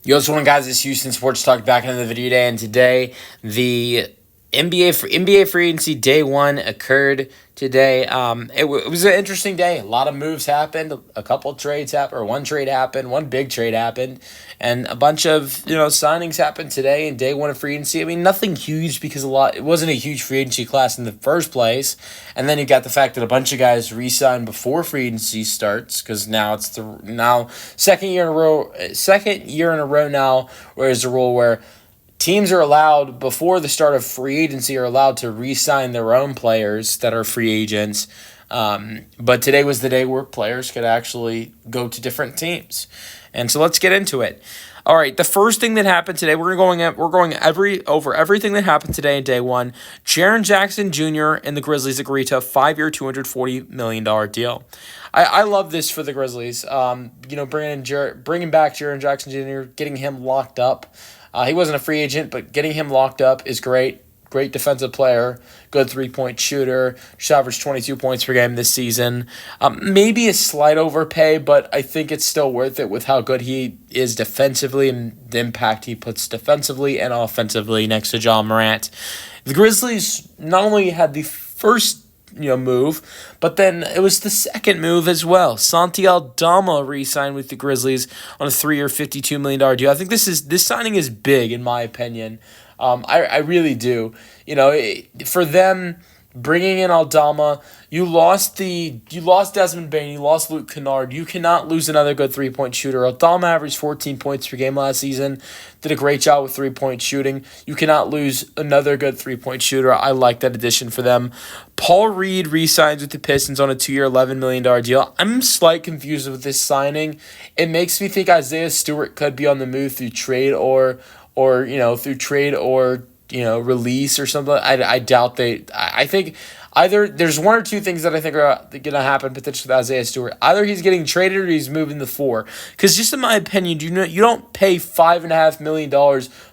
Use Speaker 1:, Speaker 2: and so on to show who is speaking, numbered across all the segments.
Speaker 1: Yo, what's going on, guys? It's Houston Sports Talk back into the video day, and today the NBA free agency day one occurred today. It was an interesting day. A lot of moves happened. A couple trades happened, or one trade happened. One big trade happened, and a bunch of signings happened today in day one of free agency. I mean, nothing huge because it wasn't a huge free agency class in the first place, and then you got the fact that a bunch of guys re-signed before free agency starts because now it's the second year in a row now, where there's a rule where teams are allowed, before the start of free agency, are allowed to re-sign their own players that are free agents. But today was the day where players could actually go to different teams. And so let's get into it. All right, the first thing that happened today, we're going over everything that happened today in day one. Jaren Jackson Jr. and the Grizzlies agree to a 5-year, $240 million deal. I love this for the Grizzlies. Bringing back Jaren Jackson Jr., getting him locked up. He wasn't a free agent, but getting him locked up is great. Great defensive player, good three-point shooter. Just averaged 22 points per game this season. Maybe a slight overpay, but I think it's still worth it with how good he is defensively and the impact he puts defensively and offensively next to Ja Morant. The Grizzlies not only had the first move, but then it was the second move as well. Santi Aldama re-signed with the Grizzlies on a 3-year, $52 million deal. I think this signing is big in my opinion. I really do. For them bringing in Aldama, you lost Desmond Bane, you lost Luke Kennard. You cannot lose another good three-point shooter. Aldama averaged 14 points per game last season. Did a great job with three-point shooting. You cannot lose another good three-point shooter. I like that addition for them. Paul Reed re-signs with the Pistons on a 2-year, $11 million deal. I'm slightly confused with this signing. It makes me think Isaiah Stewart could be on the move through trade or release or something. I doubt they. I think either there's one or two things that I think are going to happen potentially with Isaiah Stewart. Either he's getting traded or he's moving the 4. Because just in my opinion, you don't pay $5.5 million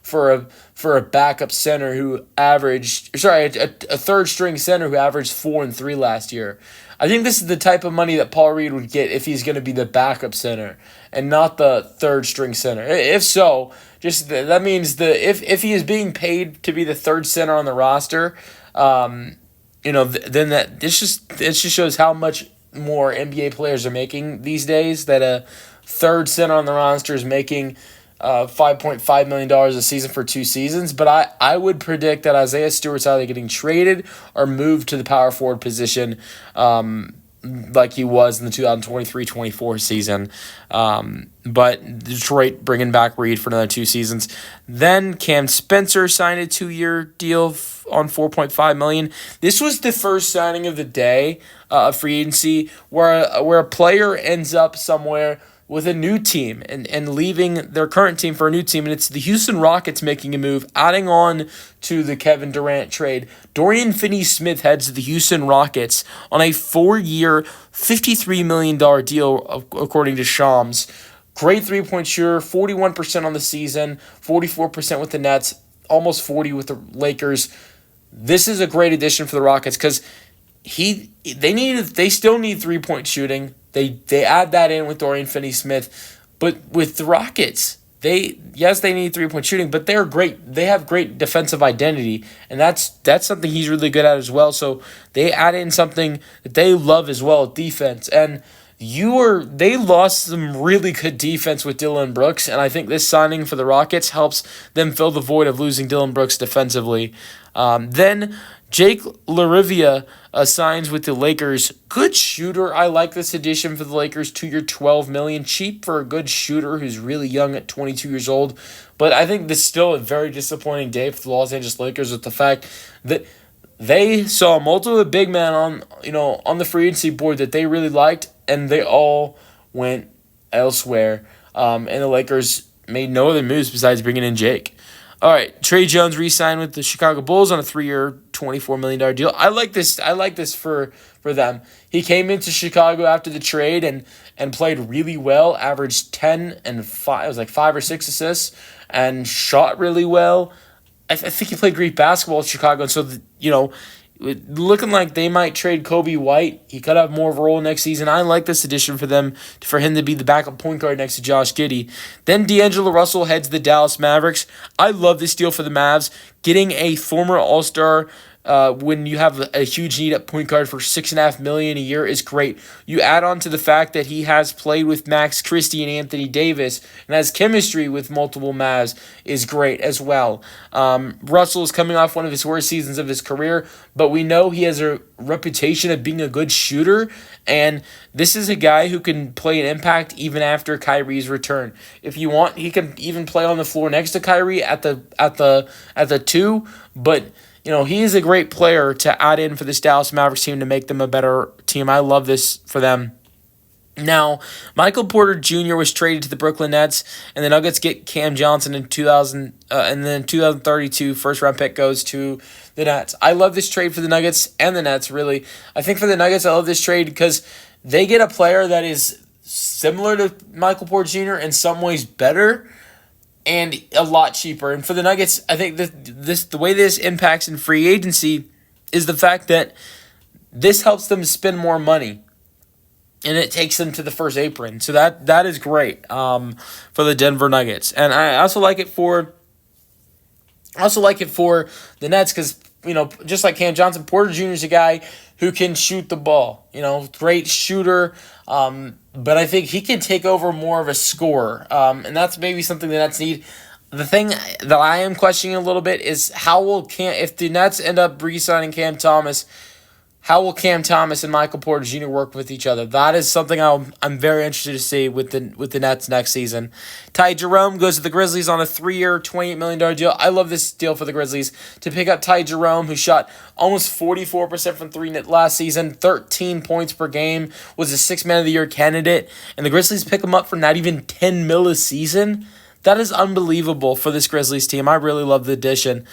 Speaker 1: for a backup center who averaged a third string center who averaged 4 and 3 last year. I think this is the type of money that Paul Reed would get if he's going to be the backup center and not the third string center. If so, that means if he is being paid to be the third center on the roster, then this just shows how much more NBA players are making these days. That a third center on the roster is making $5.5 million a season for 2 seasons. But I would predict that Isaiah Stewart's either getting traded or moved to the power forward position, like he was in the 2023-24 season. But Detroit bringing back Reed for another 2 seasons. Then Cam Spencer signed a 2-year deal on $4.5 million. This was the first signing of the day of free agency where a player ends up somewhere with a new team and leaving their current team for a new team. And it's the Houston Rockets making a move, adding on to the Kevin Durant trade. Dorian Finney-Smith heads to the Houston Rockets on a 4-year, $53 million deal, according to Shams. Great three-point shooter, 41% on the season, 44% with the Nets, almost 40% with the Lakers. This is a great addition for the Rockets because they still need three-point shooting. They add that in with Dorian Finney-Smith, but with the Rockets, they need three-point shooting, but they're great. They have great defensive identity, and that's something he's really good at as well. So they add in something that they love as well, defense. And they lost some really good defense with Dillon Brooks, and I think this signing for the Rockets helps them fill the void of losing Dillon Brooks defensively. Then Jake LaRivia signs with the Lakers. Good shooter. I like this addition for the Lakers. 2-year, $12 million. Cheap for a good shooter who's really young at 22 years old. But I think this is still a very disappointing day for the Los Angeles Lakers with the fact that they saw multiple big men on the free agency board that they really liked, and they all went elsewhere. And the Lakers made no other moves besides bringing in Jake. All right, Trey Jones re-signed with the Chicago Bulls on a 3-year, $24 million deal. I like this for them. He came into Chicago after the trade and played really well, averaged 10 and 5, it was like 5 or 6 assists, and shot really well. I think he played great basketball in Chicago, and so looking like they might trade Kobe White. He could have more of a role next season. I like this addition for them, for him to be the backup point guard next to Josh Giddey. Then D'Angelo Russell heads the Dallas Mavericks. I love this deal for the Mavs. Getting a former All-Star when you have a huge need at point guard for $6.5 million a year is great. You add on to the fact that he has played with Max Christie and Anthony Davis and has chemistry with multiple Mavs is great as well. Russell is coming off one of his worst seasons of his career, but we know he has a reputation of being a good shooter, and this is a guy who can play an impact even after Kyrie's return. If you want, he can even play on the floor next to Kyrie at the two, but he is a great player to add in for this Dallas Mavericks team to make them a better team. I love this for them. Now, Michael Porter Jr. was traded to the Brooklyn Nets, and the Nuggets get Cam Johnson in 2032 first-round pick goes to the Nets. I love this trade for the Nuggets and the Nets, really. I think for the Nuggets, I love this trade because they get a player that is similar to Michael Porter Jr. in some ways better, and a lot cheaper. And for the Nuggets, I think the way this impacts in free agency is the fact that this helps them spend more money, and it takes them to the first apron. So that is great for the Denver Nuggets. And I also like it for the Nets because, just like Cam Johnson, Porter Jr. is a guy who can shoot the ball. Great shooter. But I think he can take over more of a scorer. And that's maybe something the Nets need. The thing that I am questioning a little bit is if the Nets end up re-signing Cam Thomas, how will Cam Thomas and Michael Porter Jr. work with each other? That is something I'm very interested to see with the Nets next season. Ty Jerome goes to the Grizzlies on a 3-year, $28 million deal. I love this deal for the Grizzlies to pick up Ty Jerome, who shot almost 44% from three last season, 13 points per game, was a Sixth Man of the Year candidate, and the Grizzlies pick him up for not even $10 million a season. That is unbelievable for this Grizzlies team. I really love the addition.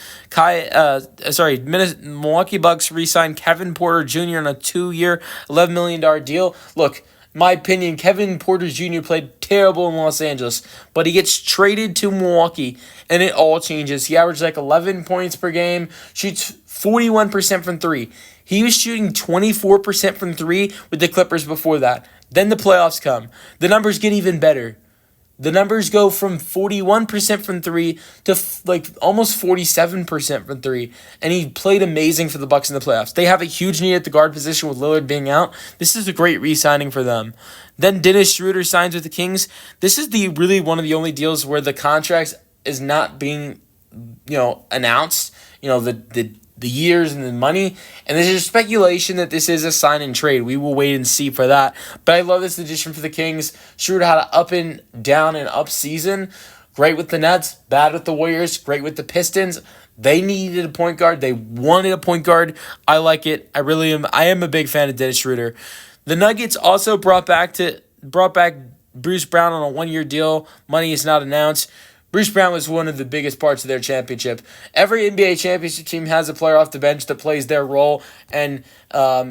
Speaker 1: Milwaukee Bucks re-signed Kevin Porter Jr. on a 2-year, $11 million deal. Look, my opinion, Kevin Porter Jr. played terrible in Los Angeles, but he gets traded to Milwaukee, and it all changes. He averaged 11 points per game, shoots 41% from three. He was shooting 24% from three with the Clippers before that. Then the playoffs come. The numbers get even better. The numbers go from 41% from three to almost 47% from three, and he played amazing for the Bucks in the playoffs. They have a huge need at the guard position with Lillard being out. This is a great re-signing for them. Then Dennis Schroeder signs with the Kings. This is really one of the only deals where the contract is not being announced. The years and the money, and there's speculation that this is a sign and trade. We will wait and see for that. But I love this addition for the Kings. Schroeder had an up and down and up season. Great with the Nets, bad with the Warriors, great with the Pistons. They needed a point guard. They wanted a point guard. I like it. I really am. I am a big fan of Dennis Schroeder. The Nuggets also brought back Bruce Brown on a 1-year deal. Money is not announced. Bruce Brown was one of the biggest parts of their championship. Every NBA championship team has a player off the bench that plays their role and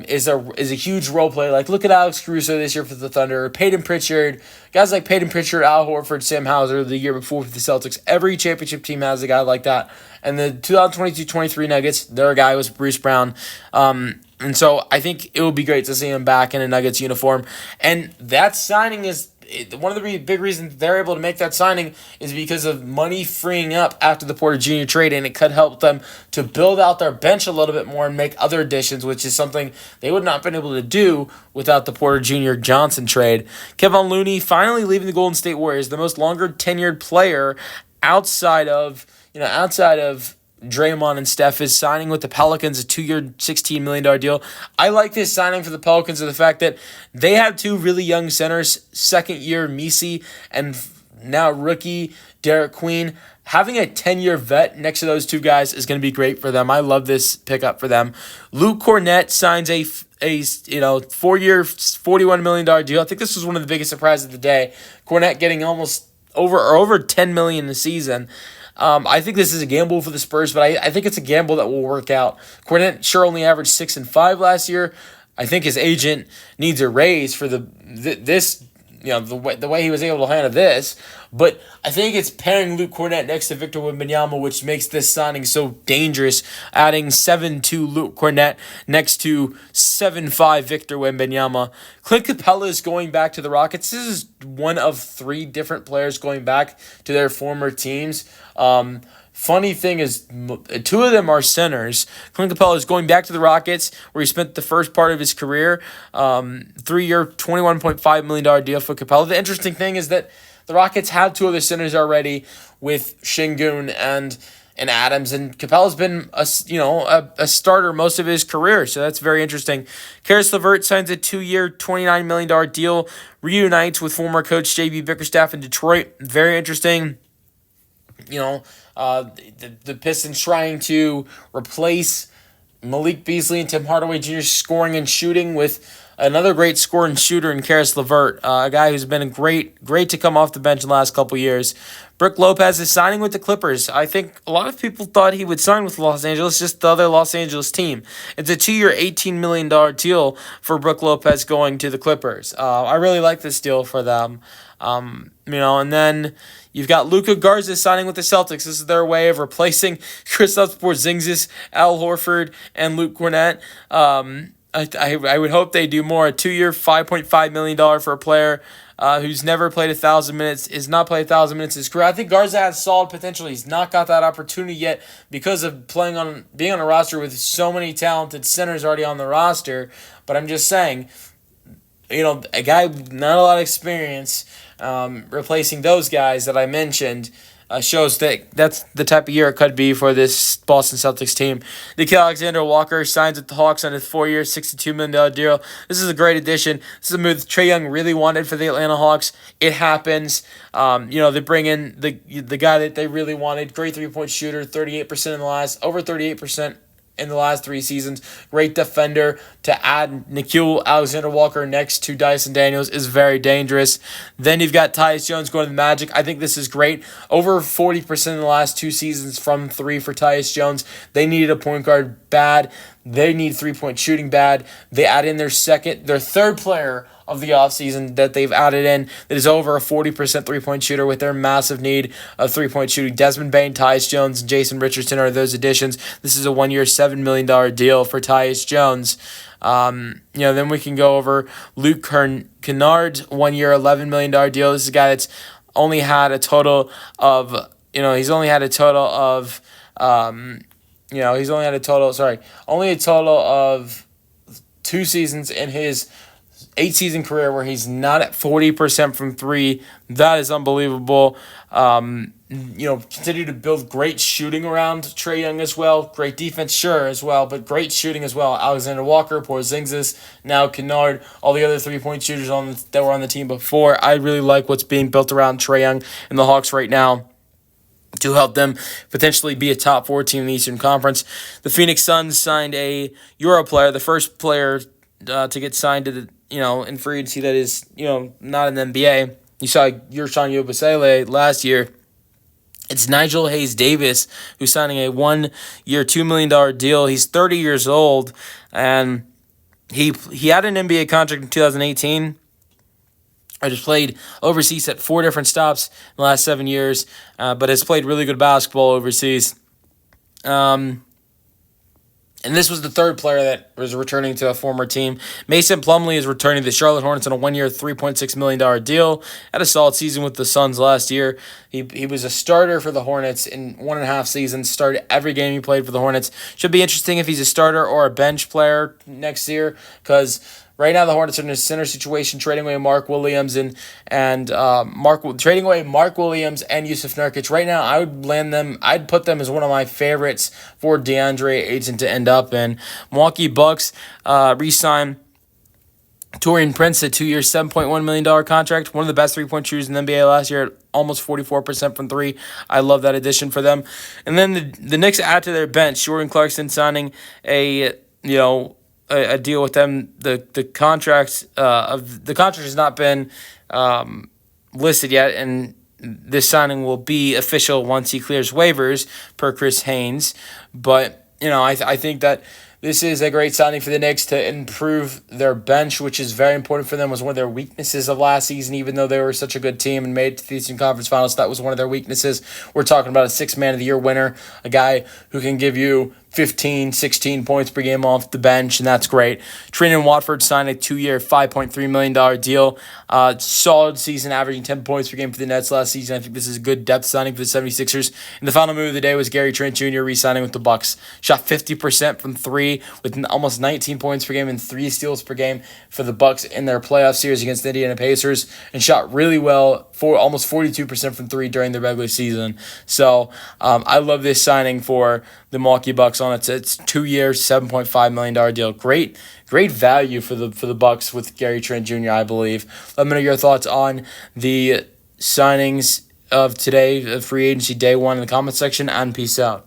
Speaker 1: is a huge role player. Look at Alex Caruso this year for the Thunder, Peyton Pritchard, guys like Peyton Pritchard, Al Horford, Sam Hauser the year before for the Celtics. Every championship team has a guy like that. And the 2022-23 Nuggets, their guy was Bruce Brown. And so I think it would be great to see him back in a Nuggets uniform. And that signing is one of the big reasons they're able to make that signing is because of money freeing up after the Porter Jr. trade, and it could help them to build out their bench a little bit more and make other additions, which is something they would not have been able to do without the Porter Jr. Johnson trade. Kevon Looney finally leaving the Golden State Warriors, the most longer tenured player outside of Draymond and Steph, is signing with the Pelicans, a 2-year, $16 million deal. I like this signing for the Pelicans of the fact that they have two really young centers, second-year Messi and now rookie Derek Queen. Having a 10-year vet next to those two guys is going to be great for them. I love this pickup for them. Luke Cornett signs a 4-year, $41 million deal. I think this was one of the biggest surprises of the day. Cornett getting almost over $10 million a season. I think this is a gamble for the Spurs, but I think it's a gamble that will work out. Cornett sure only averaged 6 and 5 last year. I think his agent needs a raise for this the way he was able to handle this. But I think it's pairing Luke Cornett next to Victor Wembanyama, which makes this signing so dangerous. Adding 7'2" Luke Cornett next to 7'5" Victor Wembanyama. Clint Capella is going back to the Rockets. This is one of 3 different players going back to their former teams. Funny thing is, 2 of them are centers. Clint Capella is going back to the Rockets, where he spent the first part of his career. 3-year, $21.5 million deal for Capella. The interesting thing is that the Rockets have 2 other centers already with Şengün and Adams, and Capella's been a starter most of his career, so that's very interesting. Karis LeVert signs a 2-year, $29 million deal, reunites with former coach J.B. Bickerstaff in Detroit. Very interesting. The Pistons trying to replace Malik Beasley and Tim Hardaway Jr. scoring and shooting with another great scorer and shooter in Karis LeVert, a guy who's been great to come off the bench in the last couple years. Brook Lopez is signing with the Clippers. I think a lot of people thought he would sign with Los Angeles, just the other Los Angeles team. It's a 2-year, $18 million deal for Brook Lopez going to the Clippers. I really like this deal for them. And then you've got Luka Garza signing with the Celtics. This is their way of replacing Kristaps Porzingis, Al Horford, and Luke Cornett. I would hope they do more. A 2-year, $5.5 million for a player who's never played 1,000 minutes, is not played 1,000 minutes in his career. I think Garza has solid potential. He's not got that opportunity yet because of being on a roster with so many talented centers already on the roster. But I'm just saying, a guy with not a lot of experience replacing those guys that I mentioned shows that that's the type of year it could be for this Boston Celtics team. Nickeil Alexander-Walker signs with the Hawks on his 4-year, $62 million deal. This is a great addition. This is a move Trae Young really wanted for the Atlanta Hawks. It happens. They bring in the guy that they really wanted. Great 3-point shooter, 38% over 38% in the last 3 seasons. Great defender. To add Nickeil Alexander-Walker next to Dyson Daniels is very dangerous. Then you've got Tyus Jones going to the Magic. I think this is great. Over 40% in the last 2 seasons from 3 for Tyus Jones. They needed a point guard bad. They need 3-point shooting bad. They add in their 3rd player of the offseason that they've added in that is over a 40% 3-point shooter with their massive need of 3-point shooting. Desmond Bane, Tyus Jones, and Jason Richardson are those additions. This is a 1-year, $7 million deal for Tyus Jones. Then we can go over Luke Kennard, 1-year, $11 million deal. This is a guy that's only had a total of, only a total of 2 seasons in his 8-season career where he's not at 40% from 3. That is unbelievable. Continue to build great shooting around Trae Young as well. Great defense, sure, as well, but great shooting as well. Alexander Walker, Porzingis, now Kennard, all the other 3-point shooters that were on the team before. I really like what's being built around Trae Young and the Hawks right now to help them potentially be a top 4 team in the Eastern Conference. The Phoenix Suns signed a Euro player, the first player to get signed to the in free agency that is not in the NBA. You saw Yerson Yabusele last year. It's Nigel Hayes-Davis who's signing a 1-year, $2 million deal. He's 30 years old, and he had an NBA contract in 2018. I just played overseas at 4 different stops in the last 7 years, but has played really good basketball overseas. And this was the 3rd player that was returning to a former team. Mason Plumlee is returning to the Charlotte Hornets on a 1-year, $3.6 million deal. Had a solid season with the Suns last year. He was a starter for the Hornets in 1.5 seasons. Started every game he played for the Hornets. Should be interesting if he's a starter or a bench player next year, because right now the Hornets are in a center situation, trading away Mark Williams and Mark Williams and Yusuf Nurkic. Right now, I'd put them as one of my favorites for DeAndre Ayton to end up in. Milwaukee Bucks re-sign Taurean Prince, a 2-year, $7.1 million contract. One of the best 3-point shooters in the NBA last year at almost 44% from 3. I love that addition for them. And then the Knicks add to their bench, Jordan Clarkson signing a deal with them. The contract has not been listed yet, and this signing will be official once he clears waivers per Chris Haynes. But I think that This is a great signing for the Knicks to improve their bench, which is very important for them. It was one of their weaknesses of last season, even though they were such a good team and made it to the Eastern Conference Finals. That was one of their weaknesses. We're talking about a six-man of the year winner, a guy who can give you 15, 16 points per game off the bench, and that's great. Trendon Watford signed a 2-year, $5.3 million deal. Solid season, averaging 10 points per game for the Nets last season. I think this is a good depth signing for the 76ers. And the final move of the day was Gary Trent Jr. re-signing with the Bucks. Shot 50% from three with almost 19 points per game and 3 steals per game for the Bucks in their playoff series against the Indiana Pacers, and shot really well for almost 42% from three during the regular season. So I love this signing for the Milwaukee Bucks on it's 2 years, $7.5 million deal. Great value for the Bucks with Gary Trent Jr., I believe. Let me know your thoughts on the signings of today, free agency day one in the comment section, and peace out.